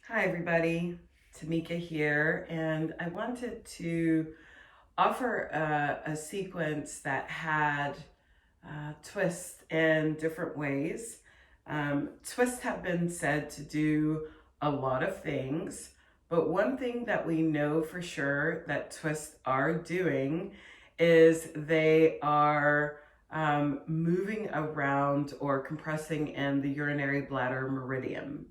Hi everybody, Tamika here, and I wanted to offer a sequence that had twists in different ways. Twists have been said to do a lot of things, but one thing that we know for sure that twists are doing is they are moving around or compressing in the urinary bladder meridian.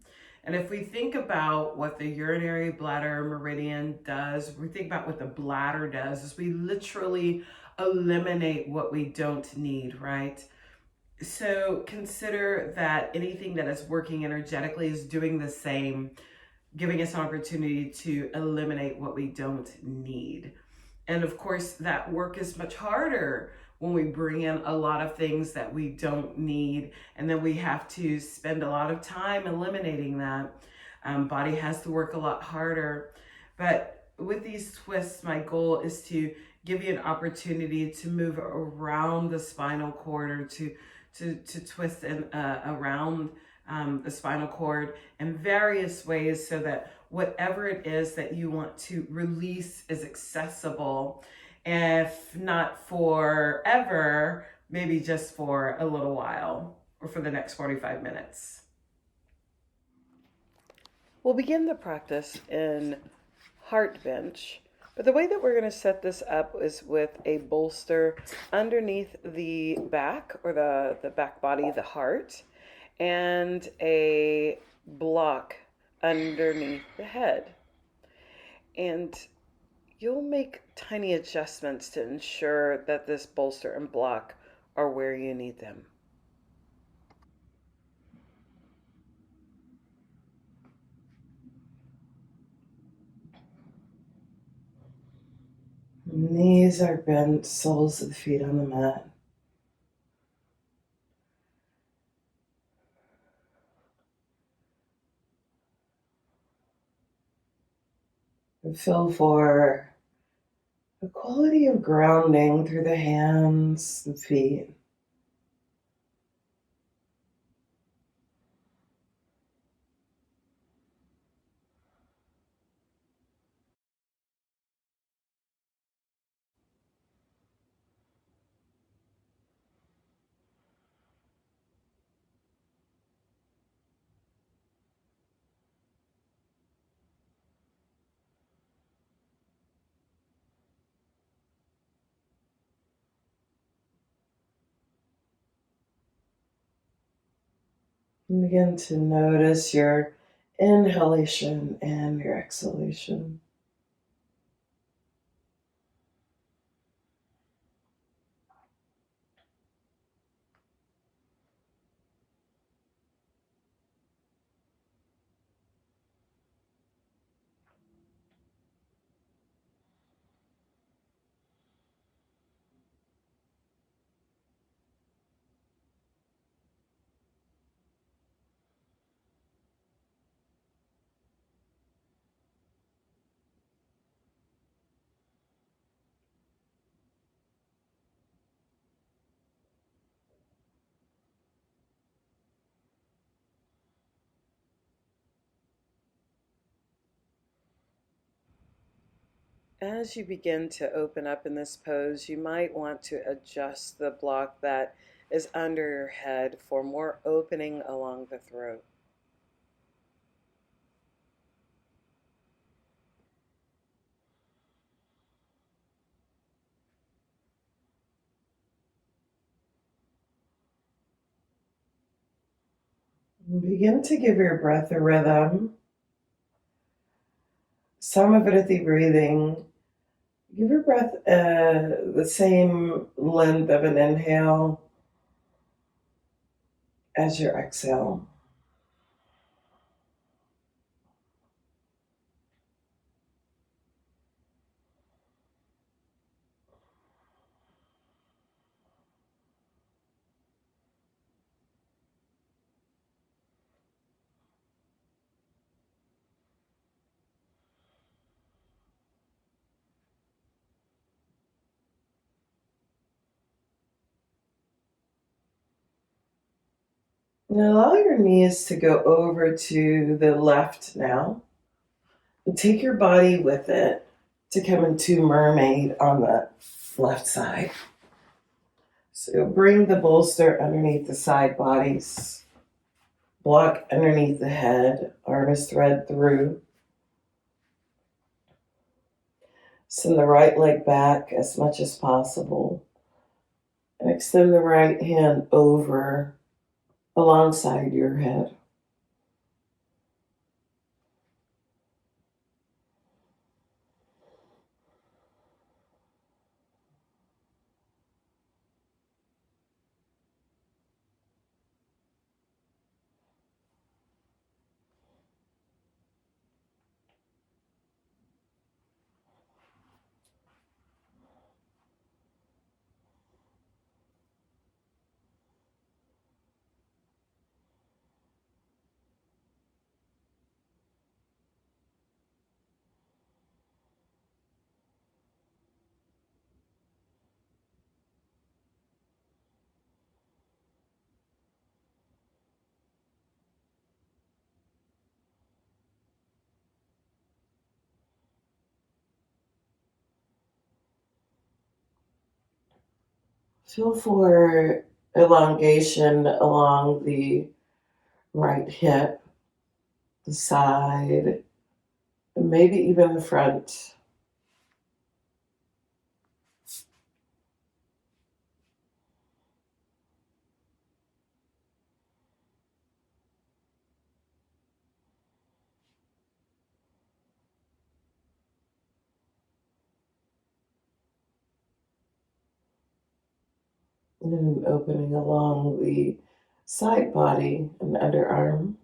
And if we think about what the urinary bladder meridian does, we think about what the bladder does, is we literally eliminate what we don't need, right? So consider that anything that is working energetically is doing the same, giving us an opportunity to eliminate what we don't need. And of course, that work is much harder when we bring in a lot of things that we don't need, and then we have to spend a lot of time eliminating that. Body has to work a lot harder. But with these twists, my goal is to give you an opportunity to move around the spinal cord, or to twist around the spinal cord in various ways, so that whatever it is that you want to release is accessible, if not forever, maybe just for a little while or for the next 45 minutes. We'll begin the practice in heart bench, but the way that we're going to set this up is with a bolster underneath the back, or the back body, the heart, and a block underneath the head. And you'll make tiny adjustments to ensure that this bolster and block are where you need them. Knees are bent, soles of the feet on the mat. And feel for the quality of grounding through the hands, the feet. And begin to notice your inhalation and your exhalation. As you begin to open up in this pose, you might want to adjust the block that is under your head for more opening along the throat. Begin to give your breath a rhythm. Some of it at the breathing. Give your breath the same length of an inhale as your exhale. And allow your knees to go over to the left now. Take your body with it to come into Mermaid on the left side. So bring the bolster underneath the side bodies, block underneath the head, arm is thread through. Send the right leg back as much as possible and extend the right hand over alongside your head. Feel for elongation along the right hip, the side, and maybe even the front. And then opening along the side body and underarm.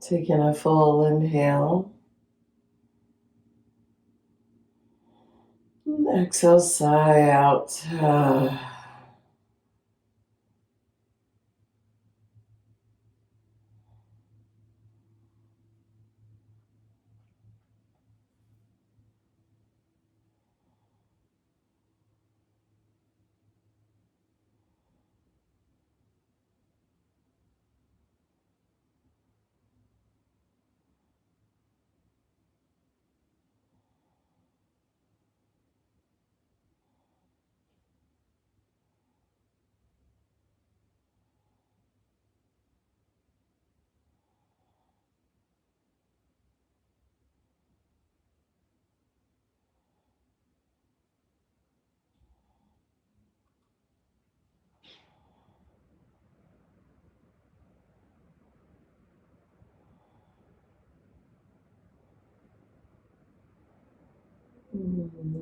Taking a full inhale. And exhale, sigh out.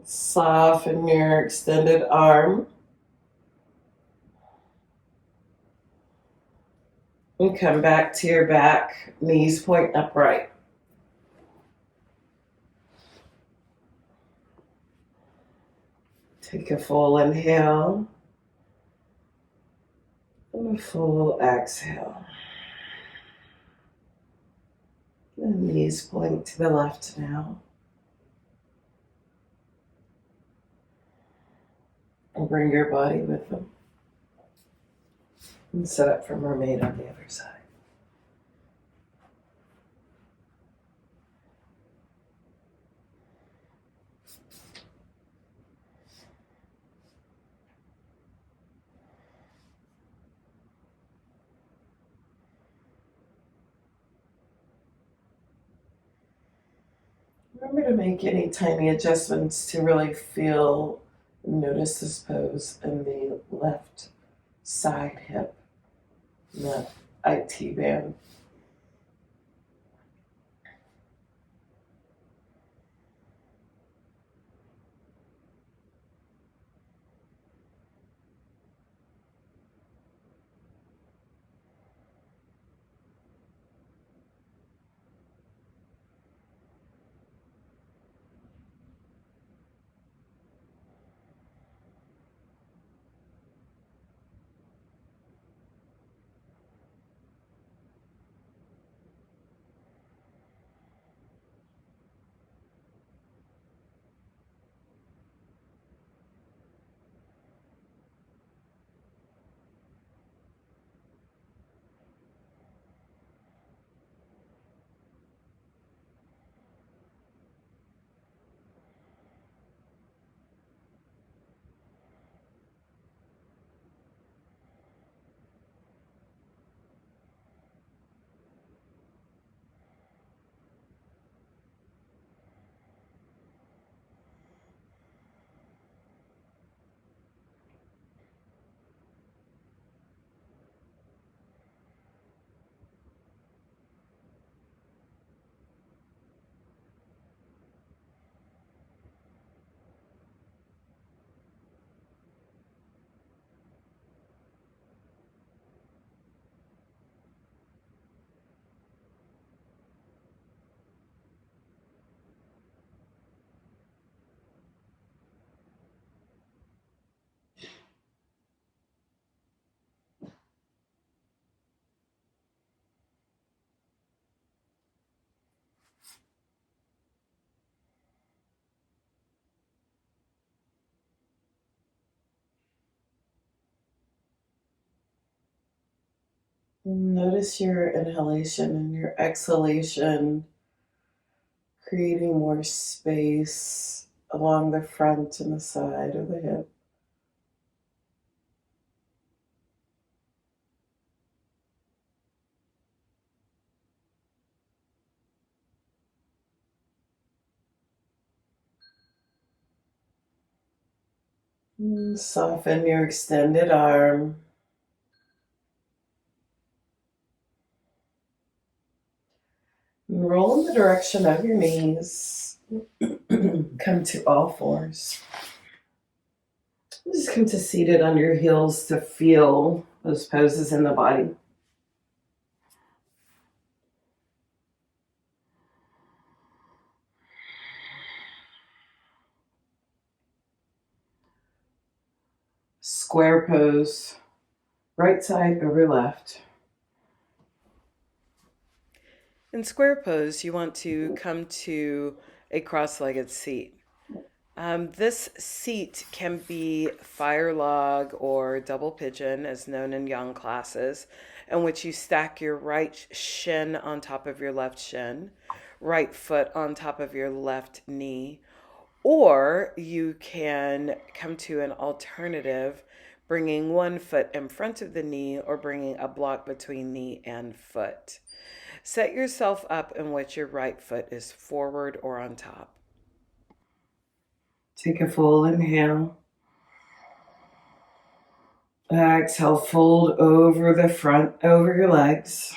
Soften your extended arm. And come back to your back, knees point upright. Take a full inhale and a full exhale. The knees point to the left now. And bring your body with them. And set up for Mermaid on the other side. Remember to make any tiny adjustments to really feel, notice this pose in the left side hip, the IT band. Notice your inhalation and your exhalation, creating more space along the front and the side of the hip. Soften your extended arm. And roll in the direction of your knees. Come to all fours. Just come to seated on your heels to feel those poses in the body. Square pose, right side over left. In square pose, you want to come to a cross-legged seat. This seat can be fire log or double pigeon, as known in young classes, in which you stack your right shin on top of your left shin, right foot on top of your left knee, or you can come to an alternative, bringing one foot in front of the knee or bringing a block between knee and foot. Set yourself up in which your right foot is forward or on top. Take a full inhale. Exhale, fold over the front, over your legs.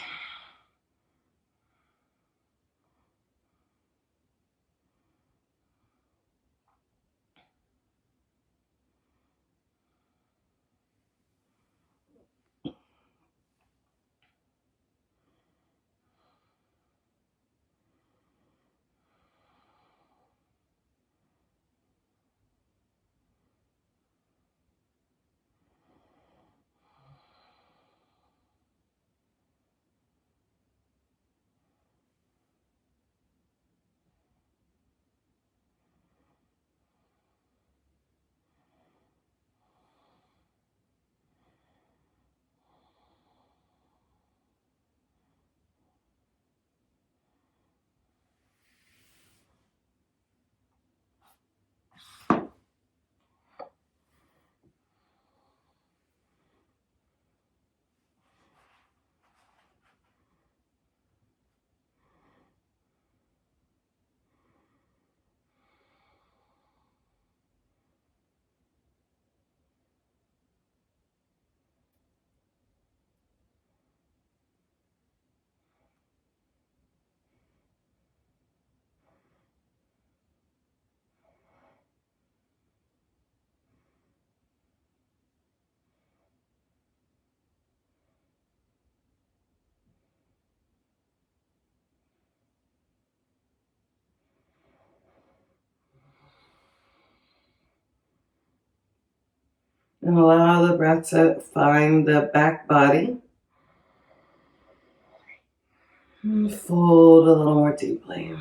And allow the breath to find the back body. And fold a little more deeply.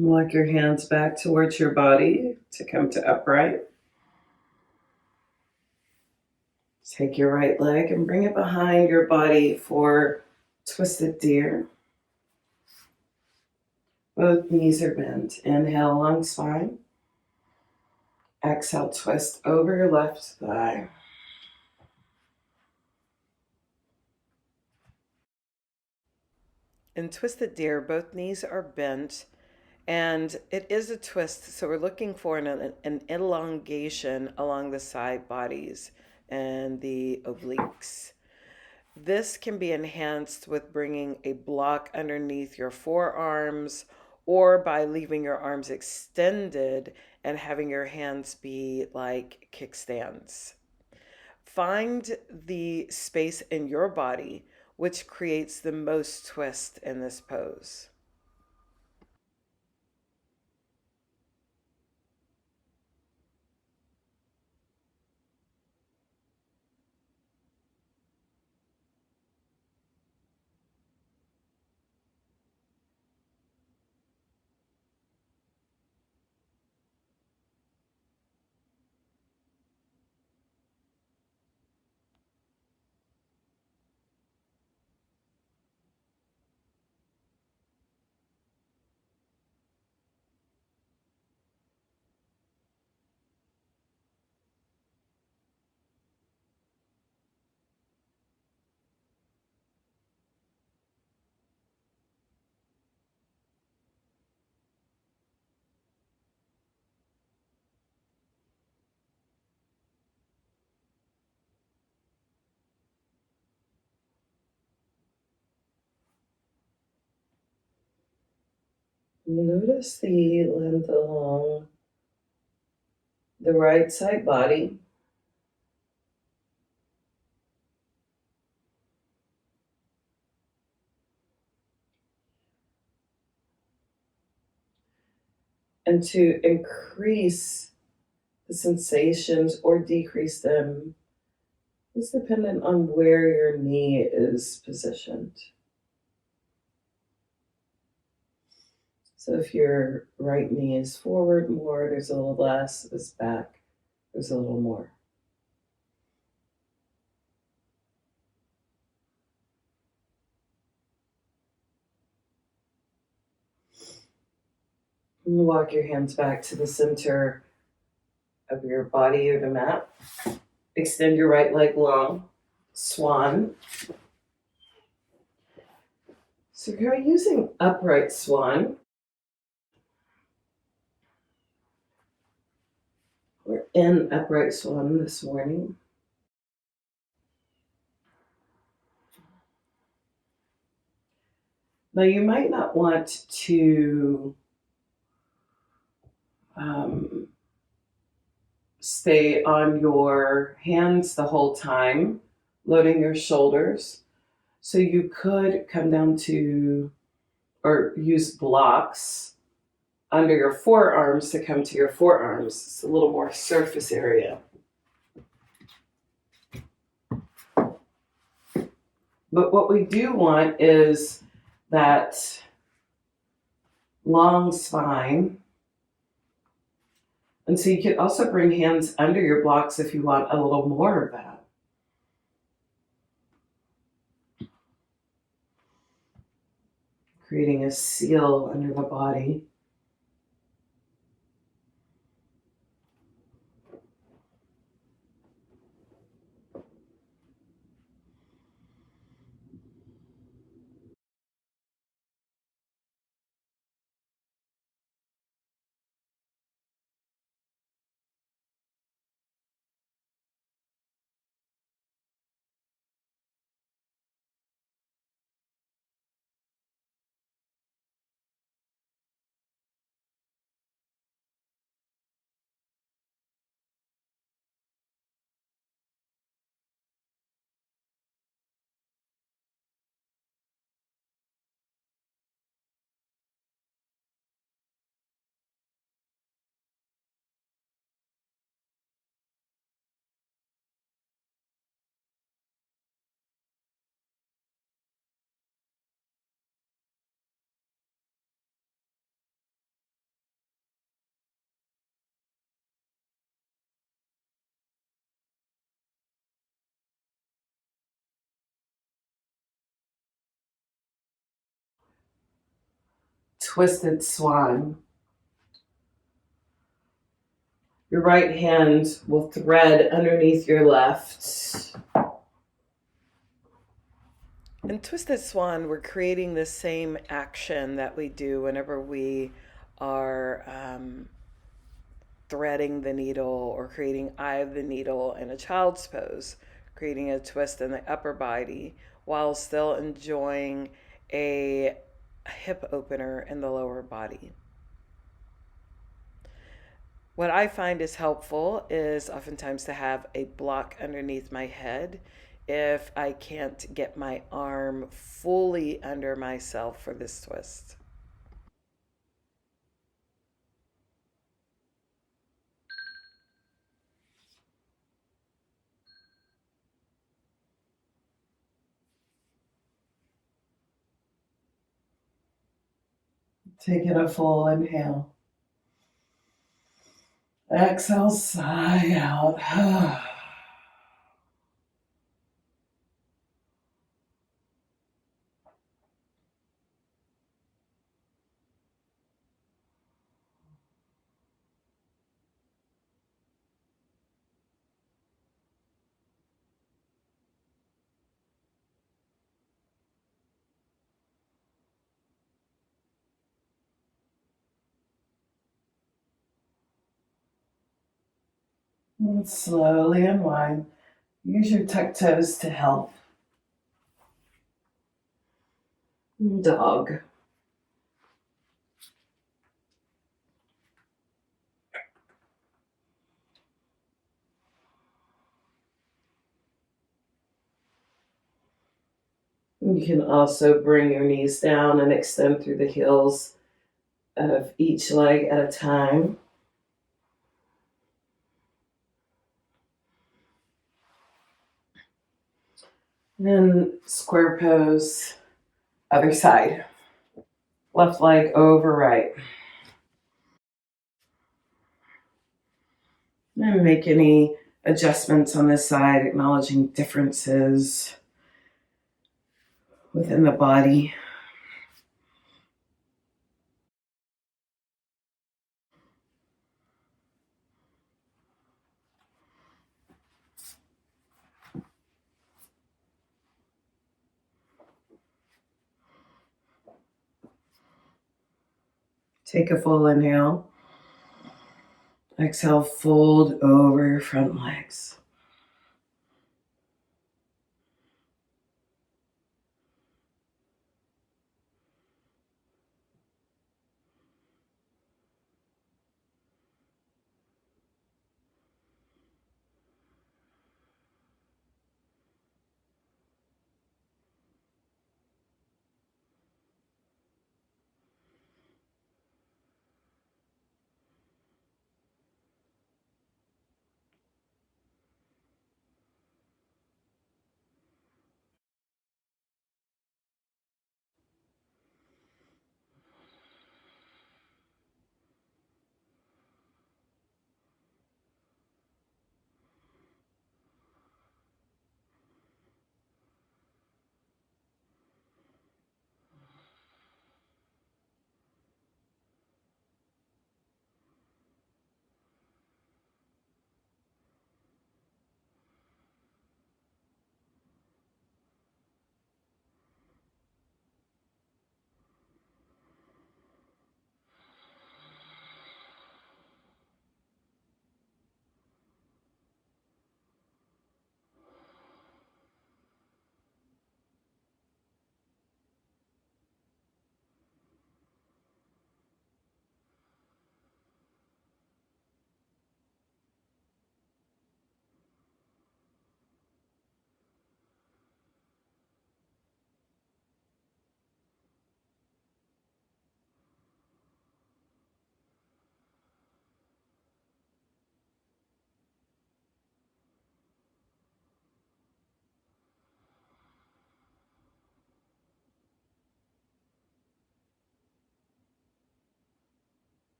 Walk your hands back towards your body to come to upright. Take your right leg and bring it behind your body for twisted deer. Both knees are bent. Inhale, long spine. Exhale, twist over your left thigh. In twisted deer, both knees are bent, and it is a twist, so we're looking for an elongation along the side bodies and the obliques. This can be enhanced with bringing a block underneath your forearms or by leaving your arms extended and having your hands be like kickstands. Find the space in your body which creates the most twist in this pose. Notice the length along the right side body. And to increase the sensations or decrease them is dependent on where your knee is positioned. So if your right knee is forward more, there's a little less. If it's back, there's a little more. And walk your hands back to the center of your body or the mat. Extend your right leg long. Swan. So you're using upright swan. We're in upright swan this morning. Now you might not want to stay on your hands the whole time, loading your shoulders. So you could come down to, or use blocks under your forearms to come to your forearms. It's a little more surface area. But what we do want is that long spine. And so you could also bring hands under your blocks if you want a little more of that. creating a seal under the body. Twisted swan. Your right hand will thread underneath your left. In Twisted Swan, we're creating the same action that we do whenever we are threading the needle or creating eye of the needle in a child's pose, creating a twist in the upper body while still enjoying a hip opener in the lower body. What I find is helpful is oftentimes to have a block underneath my head if I can't get my arm fully under myself for this twist. Taking a full inhale. Exhale, sigh out. And slowly unwind. Use your tuck toes to help. Dog. You can also bring your knees down and extend through the heels of each leg at a time. And square pose, other side. Left leg over right. And make any adjustments on this side, acknowledging differences within the body. Take a full inhale. Exhale, fold over your front legs.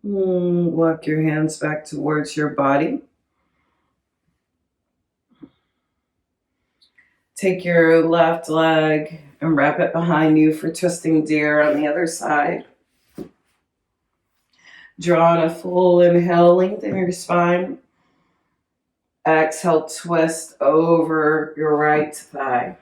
Walk your hands back towards your body. Take your left leg and wrap it behind you for twisting deer on the other side. Draw on a full inhale, lengthen your spine. Exhale, twist over your right thigh.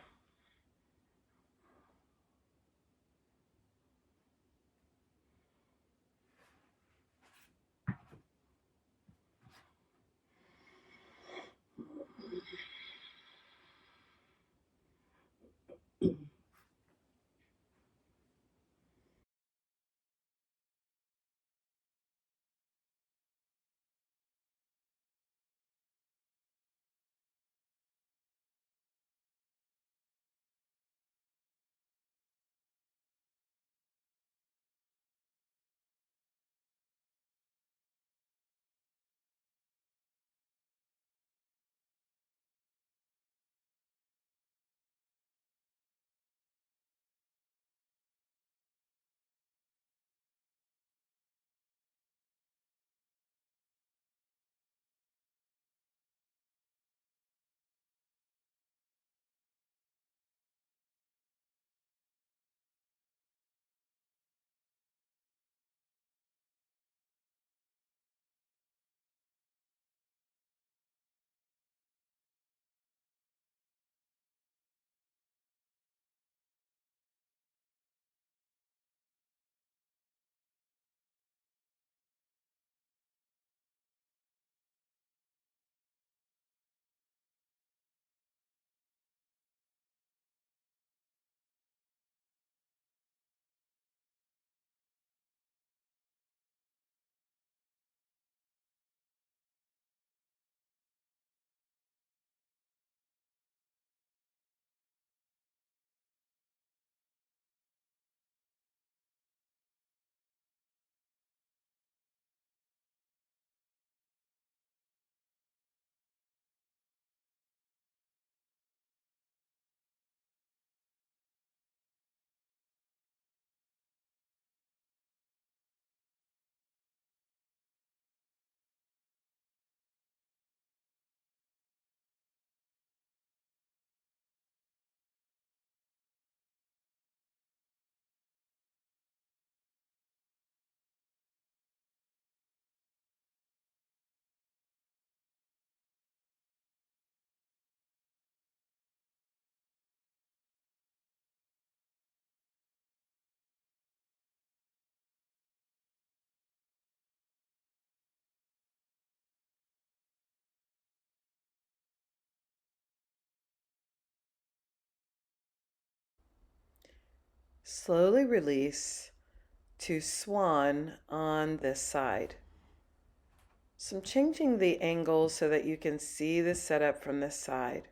Slowly release to swan on this side. So I'm changing the angle so that you can see the setup from this side.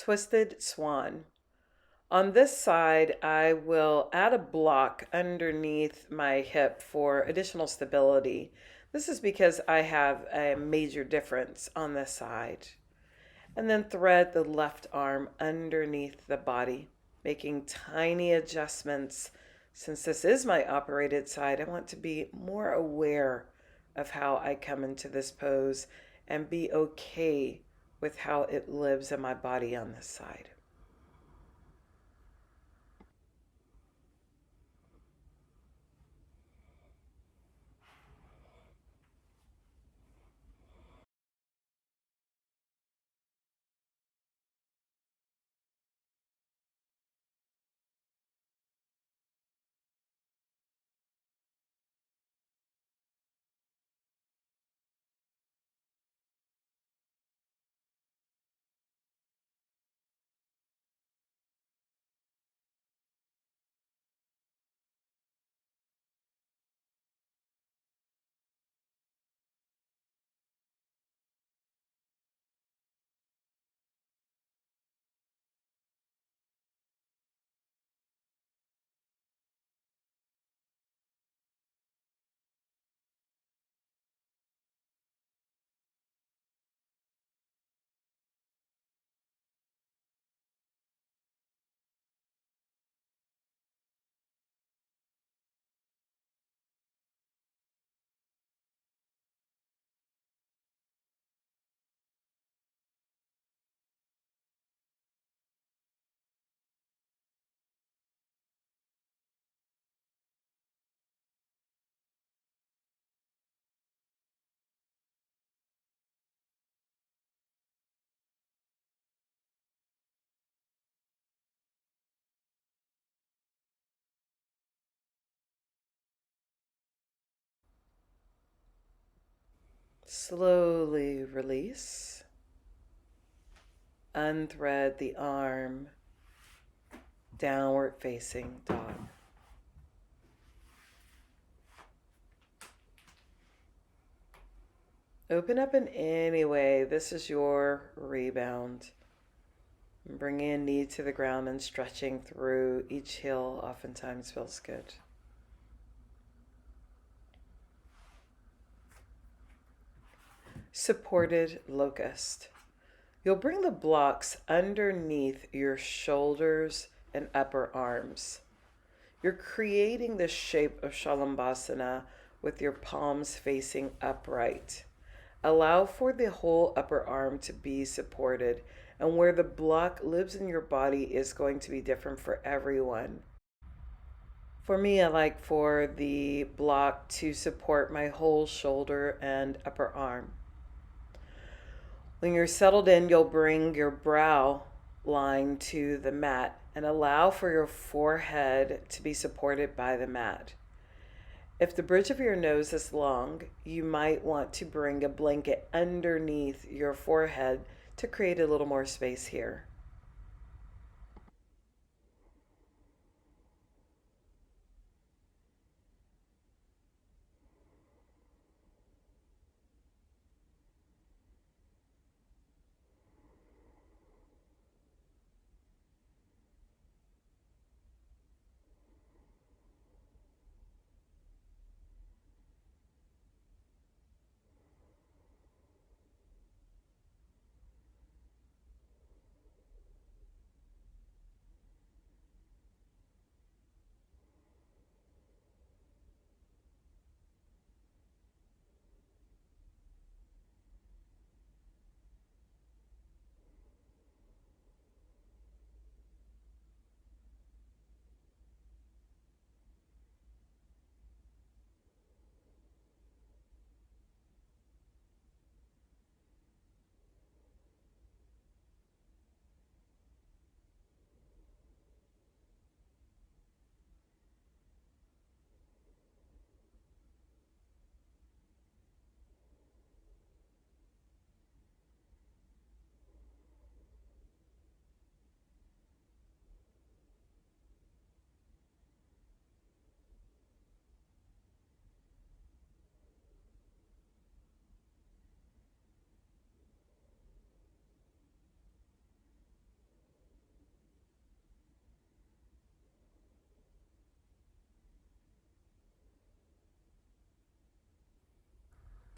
twisted swan. On this side, I will add a block underneath my hip for additional stability. This is because I have a major difference on this side. And then thread the left arm underneath the body, making tiny adjustments. Since this is my operated side, I want to be more aware of how I come into this pose and be okay with how it lives in my body on this side. Slowly release. Unthread the arm. Downward facing dog. Open up in any way. This is your rebound. Bringing knee to the ground and stretching through each heel oftentimes feels good. Supported locust. You'll bring the blocks underneath your shoulders and upper arms. You're creating the shape of Shalambhasana with your palms facing upright. Allow for the whole upper arm to be supported, and where the block lives in your body is going to be different for everyone. For me, I like for the block to support my whole shoulder and upper arm. When you're settled in, you'll bring your brow line to the mat and allow for your forehead to be supported by the mat. If the bridge of your nose is long, you might want to bring a blanket underneath your forehead to create a little more space here.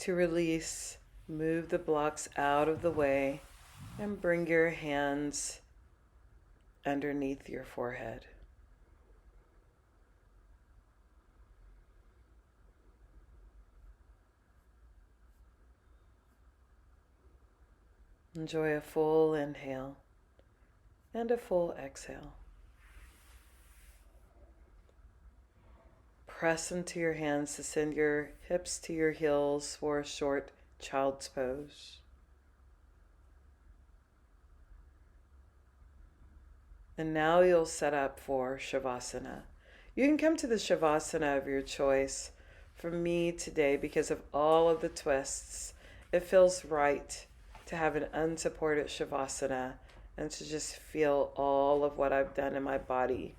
to release, move the blocks out of the way and bring your hands underneath your forehead. Enjoy a full inhale and a full exhale. Press into your hands to send your hips to your heels for a short child's pose. And now you'll set up for Shavasana. You can come to the Shavasana of your choice. For me today, because of all of the twists, it feels right to have an unsupported Shavasana and to just feel all of what I've done in my body.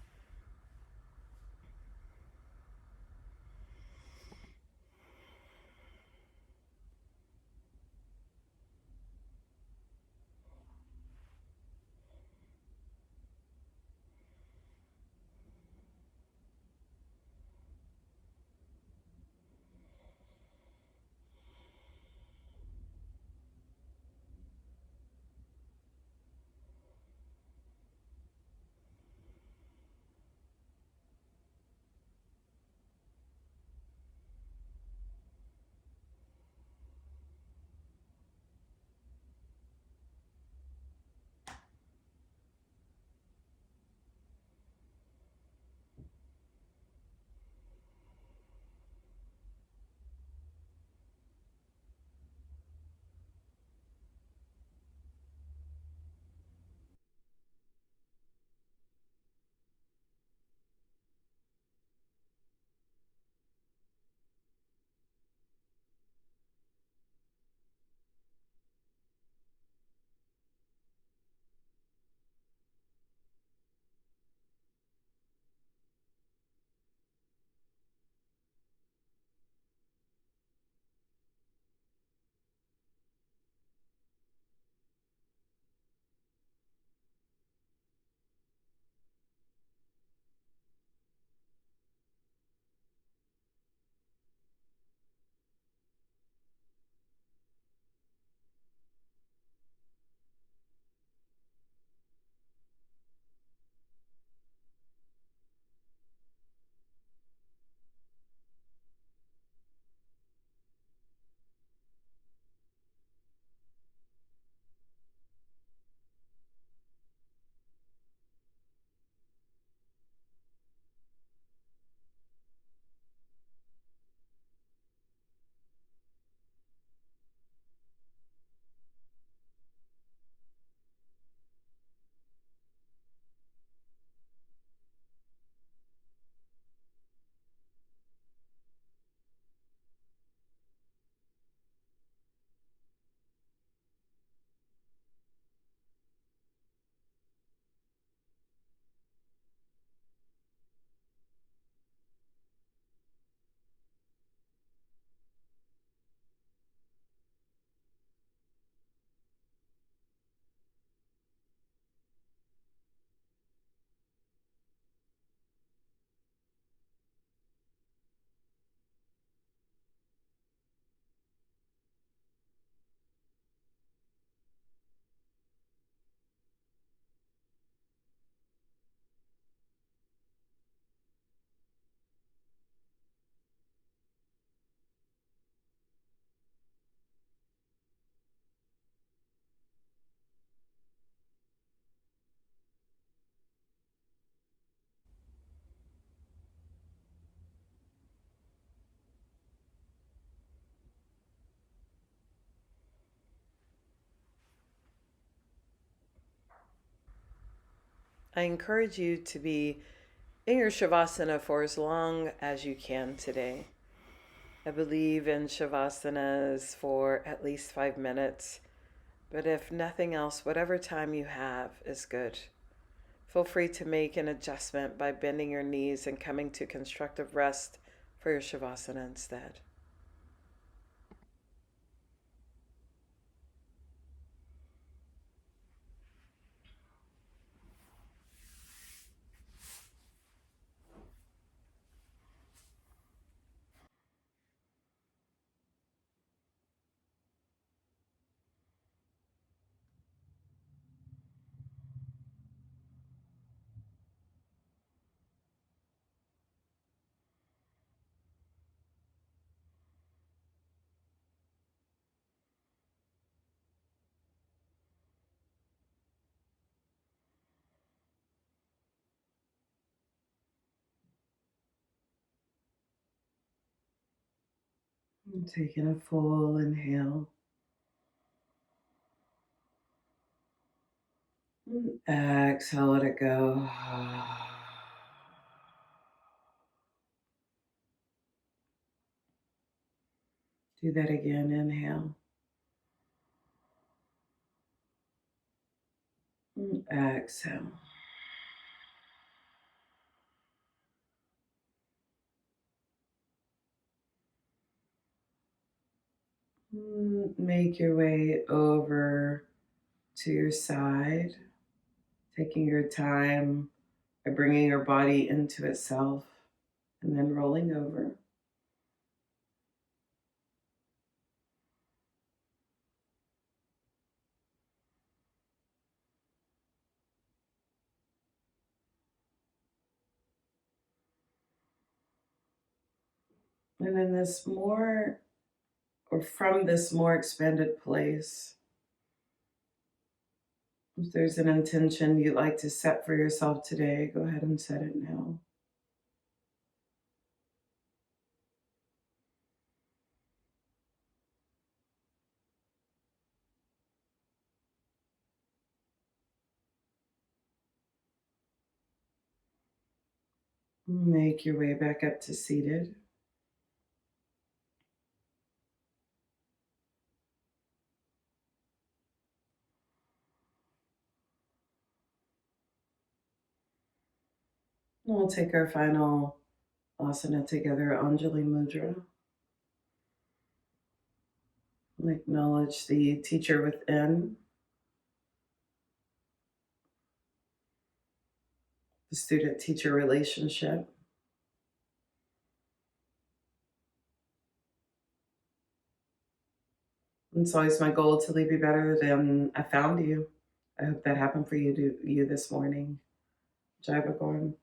I encourage you to be in your Shavasana for as long as you can today. I believe in Shavasanas for at least 5 minutes, but if nothing else, whatever time you have is good. Feel free to make an adjustment by bending your knees and coming to constructive rest for your Shavasana instead. Taking a full inhale. Exhale, let it go. Do that again. Inhale. Exhale. Make your way over to your side, taking your time by bringing your body into itself and then rolling over. And in this more, or from this more expanded place, if there's an intention you'd like to set for yourself today, go ahead and set it now. Make your way back up to seated. And we'll take our final asana together, Anjali Mudra. And acknowledge the teacher within, the student-teacher relationship. It's always my goal to leave you better than I found you. I hope that happened for you this morning. Jai Bhagwan.